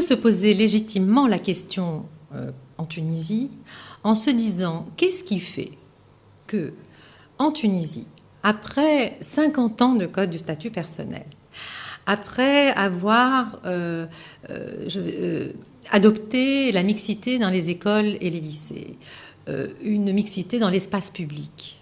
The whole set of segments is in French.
se poser légitimement la question en Tunisie en se disant qu'est-ce qui fait que en Tunisie, après 50 ans de code du statut personnel, après avoir adopté la mixité dans les écoles et les lycées, une mixité dans l'espace public,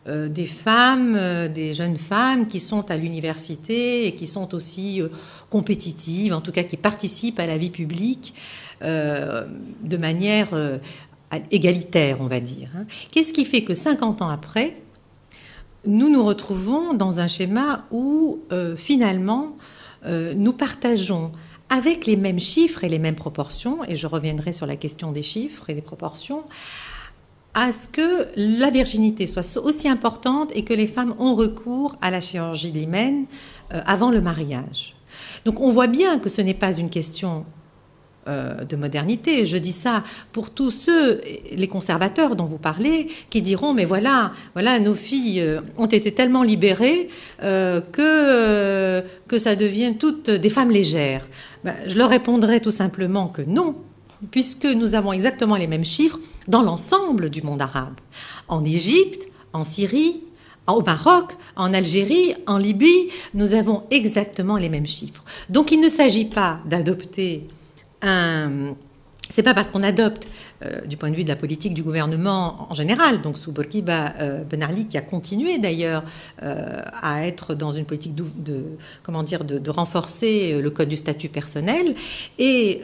des femmes, des jeunes femmes qui sont à l'université et qui sont aussi compétitives, en tout cas qui participent à la vie publique de manière égalitaire, on va dire. Qu'est-ce qui fait que 50 ans après, nous nous retrouvons dans un schéma où finalement nous partageons avec les mêmes chiffres et les mêmes proportions, et je reviendrai sur la question des chiffres et des proportions, à ce que la virginité soit aussi importante et que les femmes ont recours à la chirurgie de l'hymen avant le mariage. Donc on voit bien que ce n'est pas une question de modernité. Je dis ça pour tous ceux, les conservateurs dont vous parlez, qui diront mais voilà, nos filles ont été tellement libérées que ça devient toutes des femmes légères. Ben, je leur répondrai tout simplement que non, puisque nous avons exactement les mêmes chiffres dans l'ensemble du monde arabe. En Égypte, en Syrie, au Maroc, en Algérie, en Libye, nous avons exactement les mêmes chiffres. Donc il ne s'agit pas d'adopter c'est pas parce qu'on adopte, du point de vue de la politique du gouvernement en général, donc sous Bourguiba Ben Ali, qui a continué d'ailleurs à être dans une politique de renforcer le code du statut personnel, et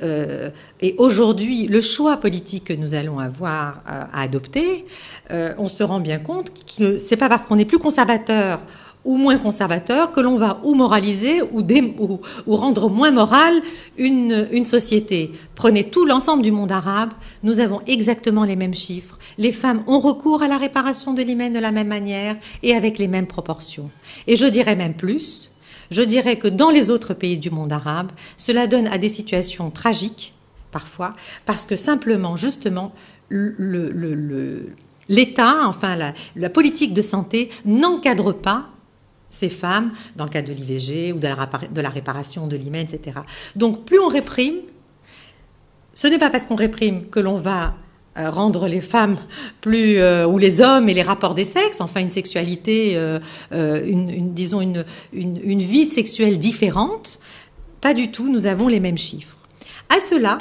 aujourd'hui, le choix politique que nous allons avoir à adopter, on se rend bien compte que c'est pas parce qu'on est plus conservateur ou moins conservateur, que l'on va ou moraliser ou rendre moins morale une société. Prenez tout l'ensemble du monde arabe, nous avons exactement les mêmes chiffres. Les femmes ont recours à la réparation de l'hymen de la même manière et avec les mêmes proportions. Et je dirais même plus, je dirais que dans les autres pays du monde arabe, cela donne à des situations tragiques, parfois, parce que simplement, justement, l'État, enfin la politique de santé n'encadre pas ces femmes, dans le cadre de l'IVG ou de la réparation de l'hymen, etc. Donc plus on réprime, ce n'est pas parce qu'on réprime que l'on va rendre les femmes plus, ou les hommes et les rapports des sexes, enfin une sexualité, disons une vie sexuelle différente. Pas du tout, nous avons les mêmes chiffres. À cela,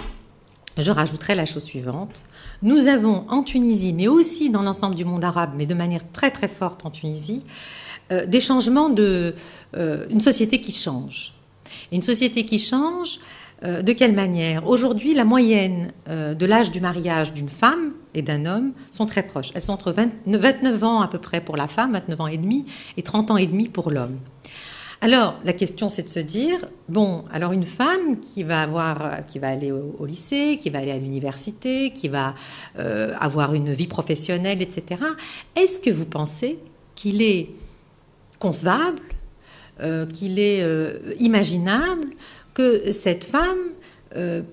je rajouterai la chose suivante. Nous avons en Tunisie, mais aussi dans l'ensemble du monde arabe, mais de manière très très forte en Tunisie, des changements une société qui change. Et une société qui change, de quelle manière? Aujourd'hui, la moyenne de l'âge du mariage d'une femme et d'un homme sont très proches. Elles sont entre 29 ans à peu près pour la femme, 29 ans et demi, et 30 ans et demi pour l'homme. Alors, la question, c'est de se dire, bon, alors une femme qui va aller au lycée, qui va aller à l'université, qui va avoir une vie professionnelle, etc., est-ce que vous pensez qu'il est concevable, qu'il est imaginable que cette femme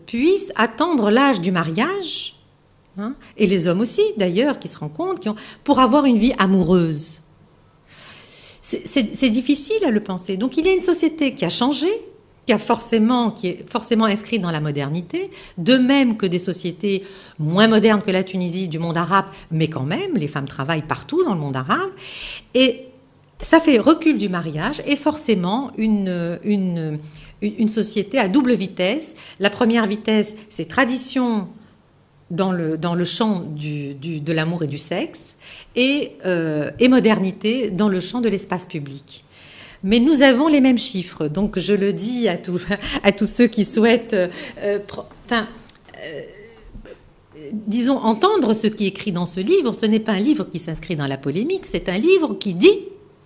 puisse attendre l'âge du mariage, hein, et les hommes aussi d'ailleurs qui se rencontrent, pour avoir une vie amoureuse? C'est difficile à le penser. Donc il y a une société qui a changé, qui est forcément inscrite dans la modernité, de même que des sociétés moins modernes que la Tunisie, du monde arabe, mais quand même, les femmes travaillent partout dans le monde arabe, et ça fait recul du mariage et forcément une société à double vitesse. La première vitesse, c'est tradition dans le champ de l'amour et du sexe, et modernité dans le champ de l'espace public. Mais nous avons les mêmes chiffres, donc je le dis à tous ceux qui souhaitent disons, entendre ce qui est écrit dans ce livre. Ce n'est pas un livre qui s'inscrit dans la polémique, c'est un livre qui dit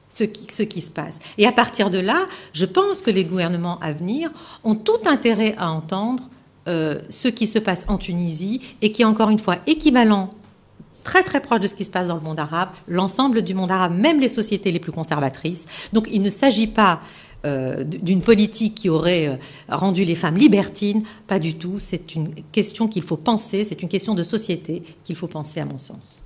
ce qui se passe. Et à partir de là, je pense que les gouvernements à venir ont tout intérêt à entendre ce qui se passe en Tunisie et qui est encore une fois équivalent, très très proche de ce qui se passe dans le monde arabe, l'ensemble du monde arabe, même les sociétés les plus conservatrices. Donc il ne s'agit pas d'une politique qui aurait rendu les femmes libertines, pas du tout. C'est une question qu'il faut penser, c'est une question de société qu'il faut penser à mon sens.